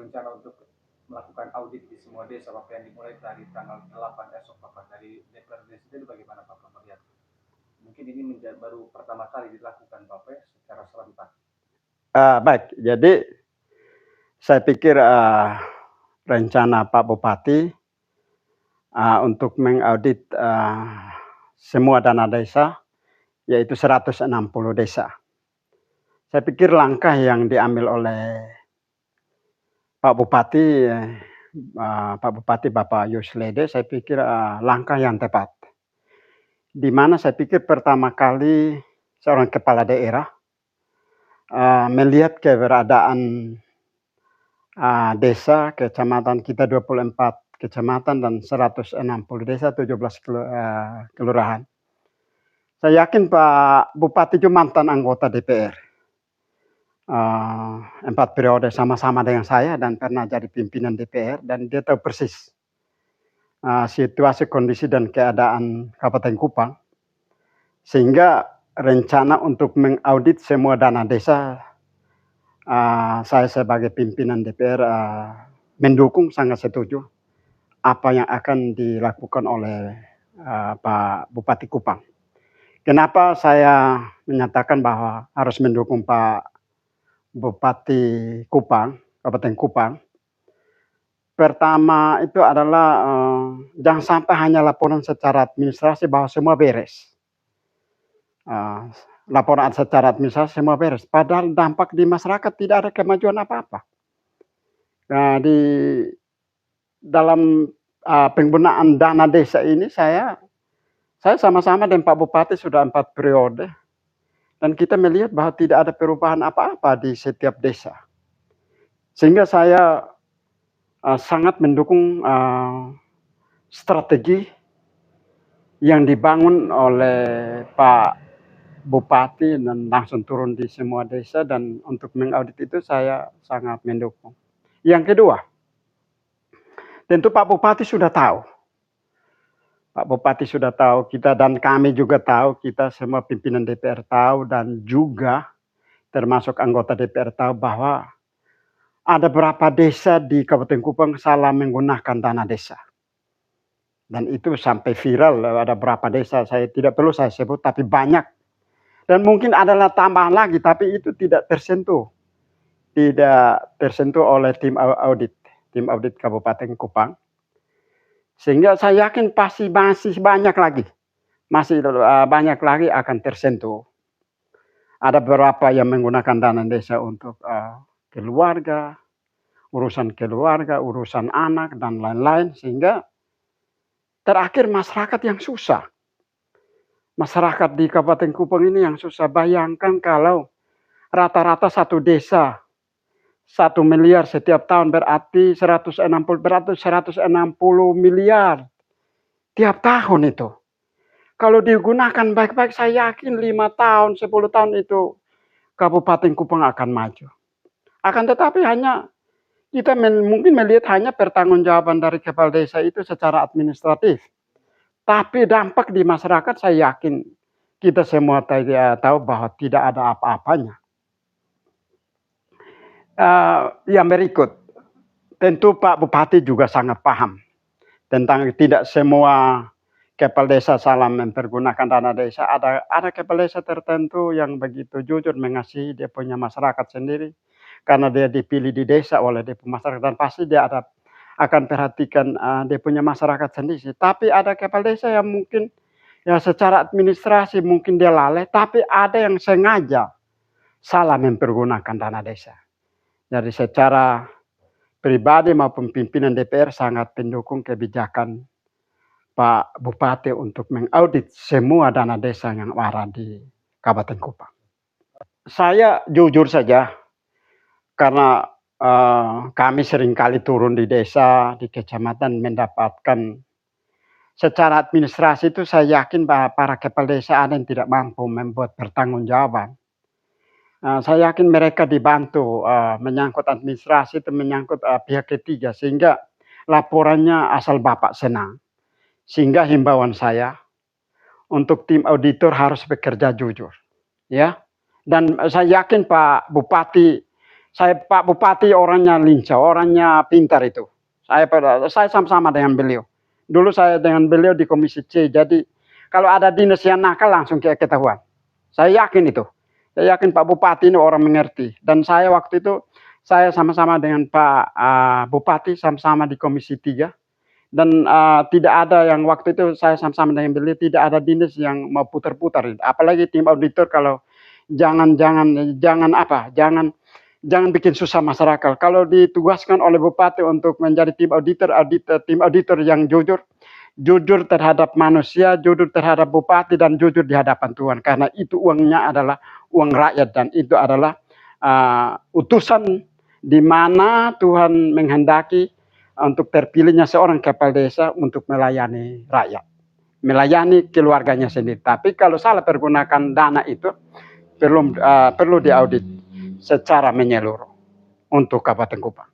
rencana untuk melakukan audit di semua desa Bapak yang dimulai dari tanggal 8 esok Bapak dari DPRD sendiri bagaimana Bapak melihat? Mungkin ini baru pertama kali dilakukan Bapak secara serentak. Baik, jadi saya pikir rencana Pak Bupati untuk mengaudit semua dana desa, yaitu 160 desa. Saya pikir langkah yang diambil oleh Pak Bupati, Bapak Yuslede, saya pikir langkah yang tepat. Di mana saya pikir pertama kali seorang kepala daerah melihat keberadaan desa, kecamatan kita 24 kecamatan dan 160 desa, 17 kelurahan. Saya yakin Pak Bupati itu mantan anggota DPR. 4 periode sama-sama dengan saya dan pernah jadi pimpinan DPR dan dia tahu persis situasi, kondisi dan keadaan Kabupaten Kupang. Sehingga rencana untuk mengaudit semua dana desa, saya sebagai pimpinan DPR mendukung, sangat setuju apa yang akan dilakukan oleh Pak Bupati Kupang. Kenapa saya menyatakan bahwa harus mendukung Pak Bupati Kupang, Kabupaten Kupang? Pertama itu adalah jangan sampai hanya laporan secara administrasi bahwa semua beres. Laporan secara administrasi semua beres, padahal dampak di masyarakat tidak ada kemajuan apa-apa. Nah, di dalam penggunaan dana desa ini saya sama-sama dengan Pak Bupati sudah 4 periode dan kita melihat bahwa tidak ada perubahan apa-apa di setiap desa. Sehingga saya sangat mendukung strategi yang dibangun oleh Pak Bupati dan langsung turun di semua desa, dan untuk mengaudit itu saya sangat mendukung. Yang kedua, tentu Pak Bupati sudah tahu. Pak Bupati sudah tahu, kita dan kami juga tahu, kita semua pimpinan DPR tahu dan juga termasuk anggota DPR tahu bahwa ada beberapa desa di Kabupaten Kupang salah menggunakan dana desa. Dan itu sampai viral, ada beberapa desa, saya tidak perlu saya sebut, tapi banyak. Dan mungkin adalah tambahan lagi, tapi itu tidak tersentuh. Tidak tersentuh oleh tim audit Kabupaten Kupang. Sehingga saya yakin pasti masih banyak lagi akan tersentuh. Ada beberapa yang menggunakan dana desa untuk keluarga, urusan anak, dan lain-lain. Sehingga terakhir masyarakat yang susah. Masyarakat di Kabupaten Kupang ini yang susah. Bayangkan kalau rata-rata satu desa 1 miliar setiap tahun, berarti 160 miliar tiap tahun itu. Kalau digunakan baik-baik, saya yakin 5 tahun, 10 tahun itu Kabupaten Kupang akan maju. Akan tetapi hanya kita mungkin melihat hanya pertanggungjawaban dari kepala desa itu secara administratif. Tapi dampak di masyarakat saya yakin kita semua tahu bahwa tidak ada apa-apanya. Yang berikut, tentu Pak Bupati juga sangat paham tentang tidak semua kepala desa salah mempergunakan dana desa. Ada kepala desa tertentu yang begitu jujur mengasihi dia punya masyarakat sendiri karena dia dipilih di desa oleh dia punya masyarakat, dan pasti dia akan perhatikan dia punya masyarakat sendiri. Tapi ada kepala desa yang mungkin ya secara administrasi mungkin dia lalai, tapi ada yang sengaja salah mempergunakan dana desa. Jadi secara pribadi maupun pimpinan DPR sangat mendukung kebijakan Pak Bupati untuk mengaudit semua dana desa yang ada di Kabupaten Kupang. Saya jujur saja, karena kami seringkali turun di desa, di kecamatan mendapatkan secara administrasi itu saya yakin bahwa para kepala desa ada yang tidak mampu membuat pertanggungjawaban. Saya yakin mereka dibantu menyangkut administrasi itu menyangkut pihak ketiga, sehingga laporannya asal Bapak senang. Sehingga himbauan saya untuk tim auditor harus bekerja jujur, ya. Dan saya yakin Pak Bupati Pak Bupati orangnya lincah, orangnya pintar itu. Saya sama-sama dengan beliau. Dulu saya dengan beliau di Komisi C. Jadi kalau ada dinas yang nakal langsung ketahuan. Saya yakin itu. Saya yakin Pak Bupati ini orang mengerti. Dan saya waktu itu saya sama-sama dengan Pak Bupati sama-sama di Komisi 3. Dan tidak ada yang waktu itu saya sama-sama dengan beliau tidak ada dinas yang mau putar-putar. Apalagi tim auditor kalau jangan bikin susah masyarakat. Kalau ditugaskan oleh bupati untuk menjadi tim auditor yang jujur terhadap manusia, jujur terhadap bupati dan jujur di hadapan Tuhan. Karena itu uangnya adalah uang rakyat dan itu adalah utusan di mana Tuhan menghendaki untuk terpilihnya seorang kepala desa untuk melayani rakyat, melayani keluarganya sendiri. Tapi kalau salah pergunakan dana itu perlu diaudit secara menyeluruh untuk Kabupaten Kupang.